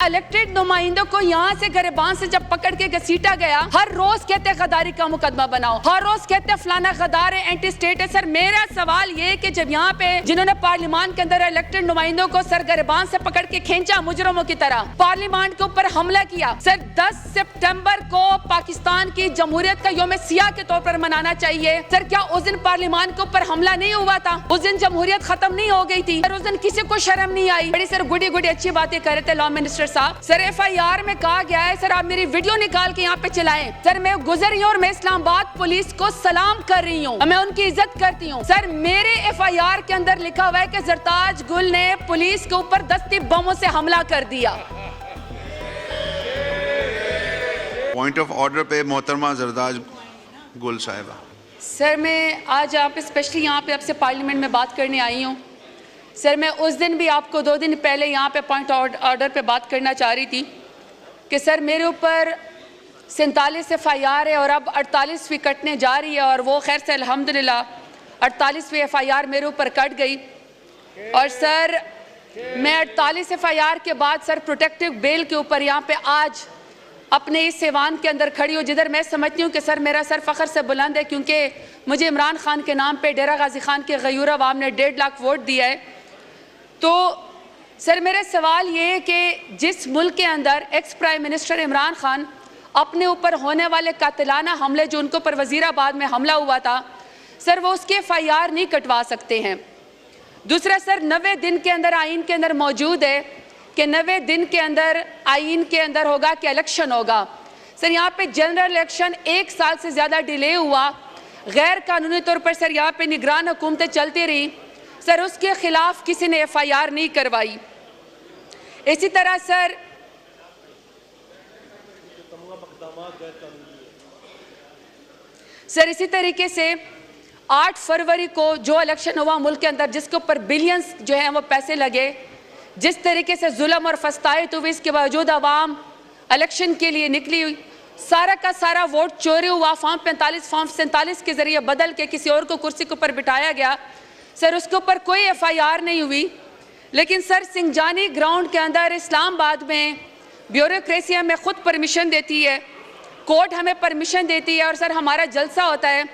Elected नुमाइंदों को यहाँ से गिरबान से जब पकड़ के घसीटा गया, हर रोज कहते गद्दारी का मुकदमा बनाओ, हर रोज कहते फलाना गद्दार है, एंटी स्टेट है। सर मेरा सवाल ये कि जब यहाँ पे जिन्होंने पार्लियामान के अंदर इलेक्टेड नुमाइंदों को सर गिरबान से पकड़ के खींचा मुजरमों की तरह, पार्लियामान के ऊपर हमला किया, सर 10 सितंबर को पाकिस्तान की जमहूरियत का यौम सियाह के तौर पर मनाना चाहिए। सर क्या उस दिन पार्लियामान के ऊपर हमला नहीं हुआ था? उस दिन जमहूरियत खत्म नहीं हो गई थी? सर उस दिन किसी को शर्म नहीं आई? बड़ी सर गुडी गुडी अच्छी बातें कर रहे थे लॉ मिनिस्टर साहब। सर FIR में कहा गया है, सर आप मेरी वीडियो निकाल के यहाँ पे चलाएं। सर मैं गुजर रही हूँ और मैं इस्लामाबाद पुलिस को सलाम कर रही हूँ, मैं उनकी इज्जत करती हूँ। सर मेरे FIR के अंदर लिखा हुआ है कि जरताज गुल ने पुलिस के ऊपर दस्ती बमों से हमला कर दिया। पॉइंट ऑफ ऑर्डर पे मोहतरमा जरताज गुल साहिबा। सर मैं आज आप स्पेशली यहाँ पे आपसे पार्लियामेंट में बात करने आई हूँ। सर मैं उस दिन भी आपको 2 दिन पहले यहाँ पे पॉइंट ऑर्डर पे बात करना चाह रही थी कि सर मेरे ऊपर 47 FIR है और अब 48वीं कटने जा रही है, और वो खैर से अल्हम्दुलिल्लाह 48वीं FIR मेरे ऊपर कट गई। और सर मैं 48 FIR के बाद सर प्रोटेक्टिव बेल के ऊपर यहाँ पे आज अपने इस सेवान के अंदर खड़ी हूँ, जिधर मैं समझती हूँ कि सर मेरा सर फ़ख्र से बुलंद है, क्योंकि मुझे इमरान खान के नाम पे डेरा गाजी खान के गयूर अवाम ने 1.5 लाख वोट दिया है। तो सर मेरा सवाल ये है कि जिस मुल्क के अंदर ex prime minister Imran Khan अपने ऊपर होने वाले कातिलाना हमले जो उनके ऊपर वज़ीराबाद में हमला हुआ था, सर वो उसके FIR नहीं कटवा सकते हैं। दूसरा सर 90 दिन के अंदर आइन के अंदर मौजूद है कि 90 दिन के अंदर आइन के अंदर होगा कि इलेक्शन होगा। सर यहाँ पे जनरल इलेक्शन 1 साल से ज़्यादा डिले हुआ, गैर कानूनी तौर पर सर यहाँ पे निगरान हुकूमतें चलती रही, सर उसके खिलाफ किसी ने FIR नहीं करवाई। इसी तरह सर इसी तरीके से 8 फरवरी को जो इलेक्शन हुआ मुल्क के अंदर, जिसके ऊपर बिलियंस जो है वो पैसे लगे, जिस तरीके से जुल्म और फस्तायत हुई, इसके बावजूद आवाम इलेक्शन के लिए निकली हुई, सारा का सारा वोट चोरी हुआ, फॉर्म 45 फॉर्म 47 के जरिए बदल के किसी और को कुर्सी के ऊपर बिठाया गया, सर उसके ऊपर कोई FIR नहीं हुई। लेकिन सर सिंजानी ग्राउंड के अंदर इस्लामाबाद में ब्यूरोक्रेसी हमें खुद परमिशन देती है, कोर्ट हमें परमिशन देती है, और सर हमारा जलसा होता है,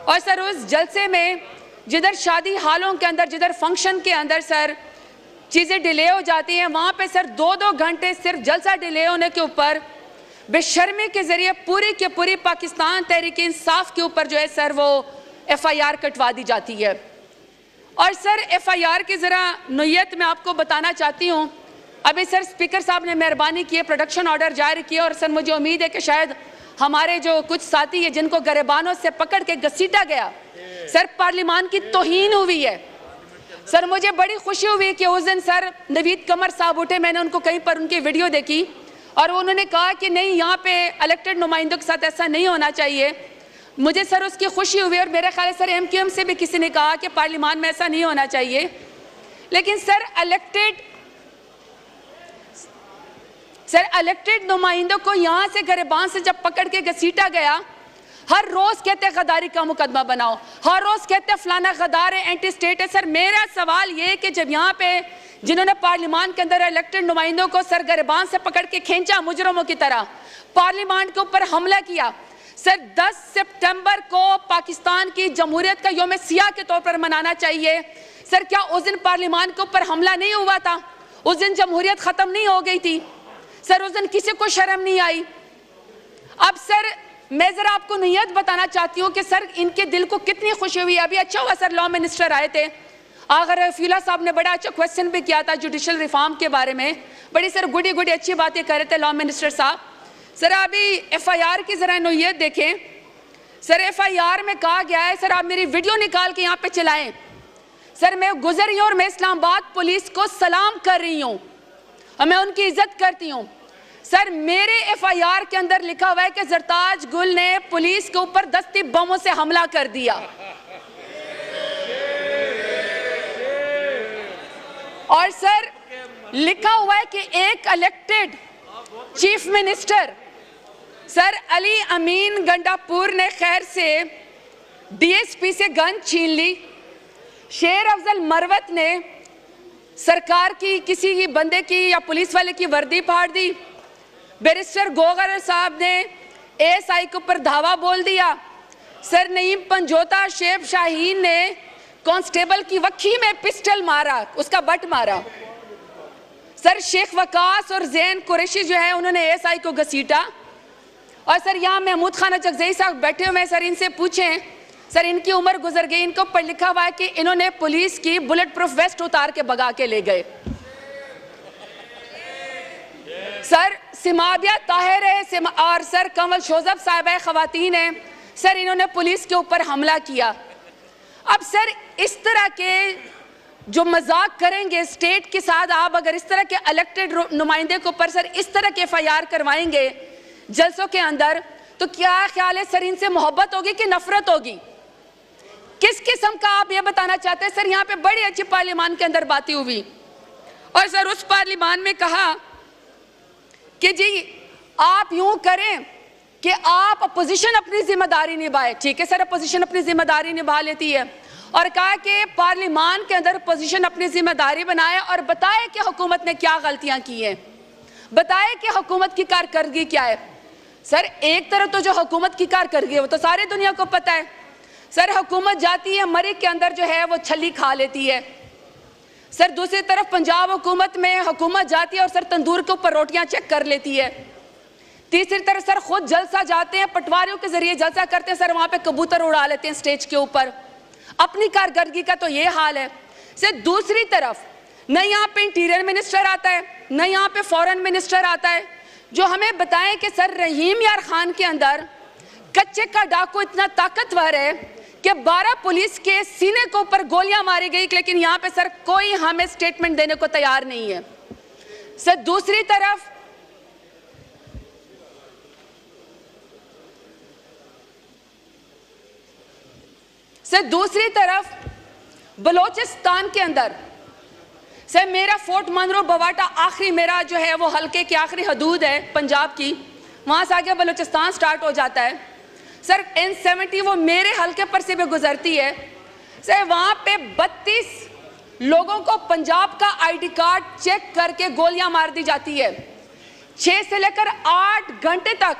और सर उस जलसे में जिधर शादी हालों के अंदर, जिधर फंक्शन के अंदर सर चीज़ें डिले हो जाती हैं, वहाँ पे सर 2-2 घंटे सिर्फ जलसा डिले होने के ऊपर बेशर्मी के ज़रिए पूरी के पूरी पाकिस्तान तहरीक इंसाफ के ऊपर जो है सर वो FIR कटवा दी जाती है। और सर FIR की ज़रा नोयत मैं आपको बताना चाहती हूँ। अभी सर स्पीकर साहब ने मेहरबानी की, प्रोडक्शन ऑर्डर जारी किया, और सर मुझे उम्मीद है कि शायद हमारे जो कुछ साथी हैं जिनको गिरबानों से पकड़ के घसीटा गया, सर पार्लियामान की तौहीन हुई है। सर मुझे बड़ी खुशी हुई कि उस दिन सर नवीद कमर साहब उठे, मैंने उनको कहीं पर उनकी वीडियो देखी, और उन्होंने कहा कि नहीं यहाँ पे इलेक्टेड नुमाइंदों के साथ ऐसा नहीं होना चाहिए। मुझे सर उसकी खुशी हुई, और मेरे ख्याल सर MQM से भी किसी ने कहा कि पार्लियामान में ऐसा नहीं होना चाहिए। लेकिन सर इलेक्टेड नुमाइंदों को यहाँ से गिरबान से जब पकड़ के घसीटा गया, हर रोज कहते गद्दारी का मुकदमा बनाओ, हर रोज कहते फलाना गद्दार है, एंटी स्टेट है। सर मेरा सवाल ये कि जब यहाँ पे जिन्होंने पार्लियामान के अंदर इलेक्टेड नुमाइंदों को सर गिरबान से पकड़ के खींचा मुजरमों की तरह, पार्लियामान के ऊपर हमला किया, सर 10 सितंबर को पाकिस्तान की जमहूरियत का यौम सियाह के तौर पर मनाना चाहिए। सर क्या उस दिन पार्लियामान के ऊपर हमला नहीं हुआ था? उस दिन जमहूरियत खत्म नहीं हो गई थी? सर उस दिन किसी को शर्म नहीं आई? अब सर मैं जरा आपको नियत बताना चाहती हूँ कि सर इनके दिल को कितनी खुशी हुई। अभी अच्छा हुआ सर लॉ मिनिस्टर आए थे, आगर फ्यूला साहब ने बड़ा अच्छा क्वेश्चन भी किया था जुडिशल रिफॉर्म के बारे में, बड़ी सर गुडी गुडी अच्छी बातें कर रहे थे लॉ मिनिस्टर साहब। सर अभी FIR की जरा नोयत देखें। सर FIR में कहा गया है, सर आप मेरी वीडियो निकाल के यहाँ पे चलाएं। सर मैं गुजर रही हूँ और मैं इस्लामाबाद पुलिस को सलाम कर रही हूँ, मैं उनकी इज्जत करती हूँ। सर मेरे FIR के अंदर लिखा हुआ है कि जरताज गुल ने पुलिस के ऊपर दस्ती बमों से हमला कर दिया, और सर लिखा हुआ है कि एक elected chief minister sir Ali Amin Gandapur ने खैर से DSP से गन छीन ली। शेर अफजल मरवत ने सरकार की किसी बंदे की या पुलिस वाले की वर्दी फाड़ दी। बैरिस्टर गोगर साहब ने एएसआई के ऊपर धावा बोल दिया। सर नईम पंजोता शेब शाहीन ने कांस्टेबल की वक्खी में पिस्टल मारा, उसका बट मारा। सर शेख वकास और जैन कुरैशी जो है उन्होंने एएसआई को घसीटा। और सर यहाँ महमूद खान अचकजई साहब बैठे हुए हैं, सर इनसे पूछें, सर इनकी उम्र गुजर गई, इनके ऊपर लिखा हुआ है कि इन्होंने पुलिस की बुलेट प्रूफ वेस्ट उतार के भगा के ले गए। सर सिमाबिया ताहिर है और सर कमल शोजब साहब है, खवातीन है, सर इन्होंने पुलिस के ऊपर हमला किया। अब सर इस तरह के जो मजाक करेंगे स्टेट के साथ, आप अगर इस तरह के इलेक्टेड नुमाइंदे के ऊपर सर इस तरह के एफआईआर करवाएंगे जलसों के अंदर, तो क्या ख्याल है सर इनसे मोहब्बत होगी कि नफरत होगी? किस किस्म का आप ये बताना चाहते हैं? सर यहाँ पे बड़ी अच्छी पार्लियामान के अंदर बातें हुई और सर उस पार्लियामान में कहा कि जी आप यूं करें कि आप अपोजिशन अपनी जिम्मेदारी निभाए। ठीक है सर, अपोजिशन अपनी जिम्मेदारी निभा लेती है, और कहा कि पार्लियामान के अंदर अपोजिशन अपनी जिम्मेदारी बनाए और बताए कि हुकूमत ने क्या गलतियां की हैं, बताए कि हुकूमत की कारकर्दगी क्या है। सर एक तरफ तो जो हुकूमत की कारकर्दगी है वो तो सारी दुनिया को पता है। सर हुकूमत जाती है मरीग के अंदर जो है वो छली खा लेती है। सर दूसरी तरफ पंजाब हुकूमत में हुकूमत जाती है और सर तंदूर के ऊपर रोटियां चेक कर लेती है। तीसरी तरफ सर खुद जलसा जाते हैं, पटवारियों के जरिए जलसा करते हैं, सर वहां पे कबूतर उड़ा लेते हैं स्टेज के ऊपर। अपनी कारकर्दगी का तो ये हाल है। सर दूसरी तरफ न यहाँ पे इंटीरियर मिनिस्टर आता है, न यहाँ पे फॉरेन मिनिस्टर आता है, जो हमें बताएं कि सर रहीम यार खान के अंदर कच्चे का डाकू इतना ताकतवर है कि 12 पुलिस के सीने के ऊपर गोलियां मारी गई, लेकिन यहाँ पे सर कोई हमें स्टेटमेंट देने को तैयार नहीं है। सर दूसरी तरफ बलोचिस्तान के अंदर सर मेरा फोर्ट मनरो बवाटा आखिरी मेरा जो है वो हल्के की आखिरी हदूद है पंजाब की, वहां से आगे बलोचिस्तान स्टार्ट हो जाता है। सर N70 वो मेरे हल्के पर से भी गुजरती है। सर वहां पे 32 लोगों को पंजाब का आईडी कार्ड चेक करके गोलियां मार दी जाती है। 6 से लेकर 8 घंटे तक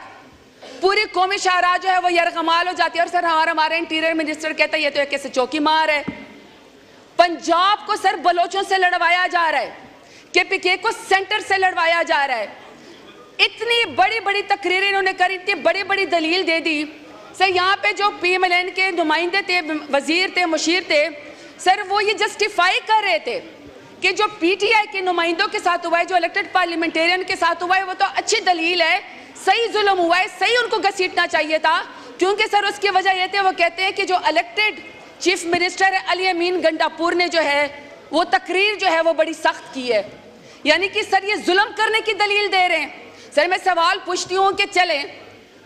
पूरी कौमी शाहराह जो है वो यरगमाल हो जाती है। और सर हमारा इंटीरियर मिनिस्टर कहता है ये तो एक ऐसे चौकी मार है। पंजाब को सर बलोचों से लड़वाया जा रहा है, KPK को सेंटर से लड़वाया जा रहा है। इतनी बड़ी बड़ी तकरीरें इन्होंने करी, इतनी बड़ी बड़ी दलील दे दी। सर यहाँ पे जो PMLN के नुमाइंदे थे, वजीर थे, मुशीर थे, सर वो ये जस्टिफाई कर रहे थे कि जो PTI के नुमाइंदों के साथ हुआ है, जो इलेक्टेड पार्लियामेंटेरियन के साथ हुआ है, वो तो अच्छी दलील है, सही जुल्म हुआ है, सही उनको घसीटना चाहिए था। क्योंकि सर उसकी वजह ये थे, वो कहते हैं कि जो इलेक्टेड चीफ मिनिस्टर है अली अमीन गंडापुर ने जो है वो तकरीर जो है वो बड़ी सख्त की है, यानी कि सर ये जुल्म करने की दलील दे रहे हैं। सर मैं सवाल पूछती हूँ कि चलें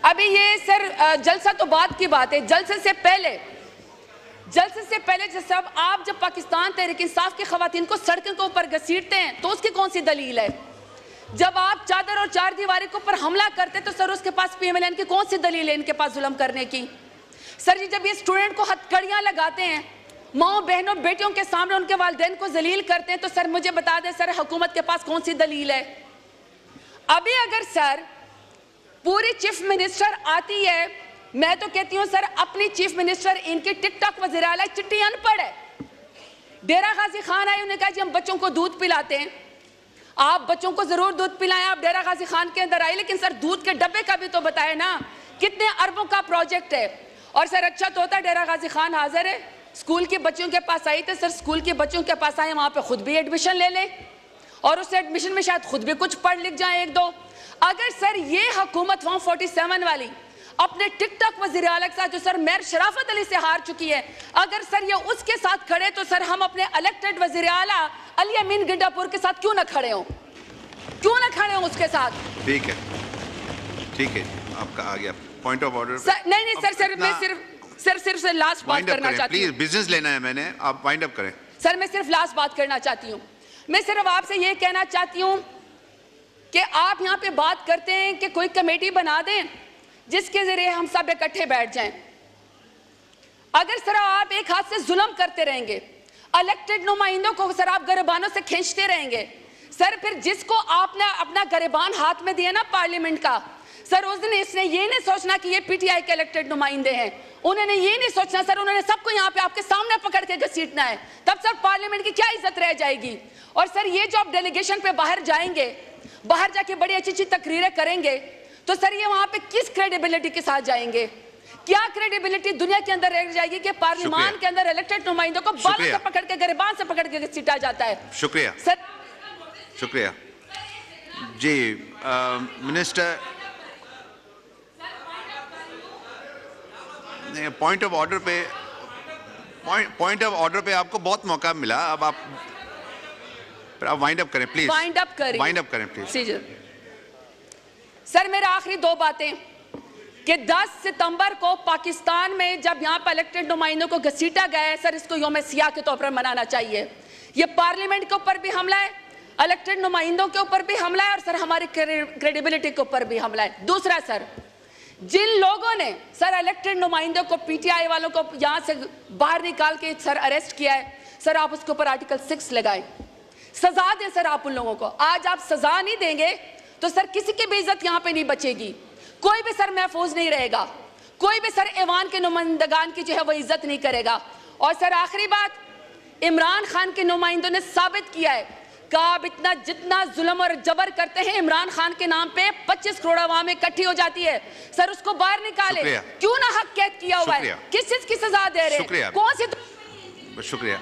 अभी ये सर जलसा तो बात की बात है, जलसे से पहले जब पाकिस्तान तहरीक इंसाफ की खवातीन को सड़कों के ऊपर घसीटते हैं तो उसकी कौन सी दलील है? जब आप चादर और चार दीवारी के ऊपर हमला करते तो सर उसके पास PMLN की कौन सी दलील है इनके पास जुल्म करने की? सर जी जब ये स्टूडेंट को हथकड़ियां लगाते हैं, माओ बहनों बेटियों के सामने उनके वालिदैन को जलील करते हैं, तो सर मुझे बता दें सर हुकूमत के पास कौन सी दलील है? अभी अगर सर पूरी चीफ मिनिस्टर आती है, मैं तो कहती हूँ सर अपनी चीफ मिनिस्टर इनकी टिकटॉक वज़ीर आला चिट्ठी अनपढ़ है। डेरा गाजी खान आए, उन्होंने कहा जी हम बच्चों को दूध पिलाते हैं, आप बच्चों को जरूर दूध पिलाएं, आप डेरा गाजी खान के अंदर आए, लेकिन सर दूध के डब्बे का भी तो बताए ना, कितने अरबों का प्रोजेक्ट है। और सर अच्छा तो होता डेरा गाजी खान हाजिर है, स्कूल के बच्चों के पास आई तो सर स्कूल के बच्चों के पास आए, वहाँ पे खुद भी एडमिशन ले लें और उस एडमिशन में शायद खुद भी कुछ पढ़ लिख जाए एक दो। अगर सर ये हुकूमत 147 वाली अपने टिकटॉक वज़ीर आला के साथ जो सर मेयर शराफत अली से हार चुकी है, अगर सर ये उसके साथ खड़े तो सर हम अपने इलेक्टेड वज़ीर आला अली अमीन गंडापुर के साथ क्यों ना खड़े हों, क्यों ना खड़े हों उसके साथ? ठीक है आपका आ गया पॉइंट ऑफ ऑर्डर। नहीं सर मैं सिर्फ लास्ट बात करना चाहती हूँ। प्लीज बिजनेस लेना है मैंने, आप वाइंड अप करें। सर मैं सिर्फ लास्ट बात करना चाहती हूँ। मैं सिर्फ आपसे ये कहना चाहती हूँ कि आप यहाँ पे बात करते हैं कि कोई कमेटी बना दें जिसके जरिए हम सब इकट्ठे बैठ जाएं। अगर सर आप एक हाथ से जुल्म करते रहेंगे, इलेक्टेड नुमाइंदों को सर आप गिरबानों से खींचते रहेंगे। सर फिर जिसको आपने अपना गिरबान हाथ में दिया ना पार्लियामेंट का, सर उस दिन इसने ये नहीं सोचना कि ये पीटीआई के इलेक्टेड नुमाइंदे हैं, उन्होंने ये नहीं सोचना सर, उन्होंने सबको यहाँ पे आपके सामने पकड़ के घसीटना है, तब सर पार्लियामेंट की क्या इज्जत रह जाएगी। और सर ये जो आप डेलीगेशन पे बाहर जाएंगे, बाहर जाके बड़ी अच्छी अच्छी तकरीरें करेंगे, तो सर ये वहां पे किस क्रेडिबिलिटी के साथ जाएंगे? क्या क्रेडिबिलिटी दुनिया के अंदर रह जाएगी कि पार्लियामेंट के अंदर इलेक्टेड नुमाइंदों को बालों से पकड़ के गिरबान से पकड़ के घसीटा जाता है? शुक्रिया सर। शुक्रिया जी। मिनिस्टर, पॉइंट ऑफ ऑर्डर पे आपको बहुत मौका मिला, अब आप वाइंड अप करें प्लीज। वाइंड अप करें प्लीज। सर मेरा आखिरी दो बातें कि 10 सितंबर को पाकिस्तान में जब यहाँ पर इलेक्टेड नुमाइंदों को घसीटा गया है, सर इसको यौम सियाह के तौर पर मनाना चाहिए। ये पार्लियामेंट के ऊपर भी हमला है, इलेक्टेड नुमाइंदों के ऊपर भी हमला है, और सर हमारी क्रेडिबिलिटी के ऊपर भी हमला है। दूसरा सर, जिन लोगों ने सर इलेक्टेड नुमाइंदों को, पीटीआई वालों को यहाँ से बाहर निकाल के सर अरेस्ट किया है, सर आप उसके ऊपर आर्टिकल 6 लगाए, सजा दें सर आप उन लोगों को। आज आप सजा नहीं देंगे तो सर किसी की भी इज्जत यहाँ पे नहीं बचेगी, कोई भी सर महफूज नहीं रहेगा, कोई भी सर ऐवान के नुमाइंदगान की जो है वो इज्जत नहीं करेगा। और सर आखिरी बात, इमरान खान के नुमाइंदों ने साबित किया है कि आप इतना जितना जुल्म और जबर करते हैं, इमरान खान के नाम पे 25 करोड़ आवाम इकट्ठी हो जाती है, सर उसको बाहर निकाले। क्यों ना हक कैद किया हुआ है, किस चीज की सजा दे रहे हैं, कौन सी? शुक्रिया।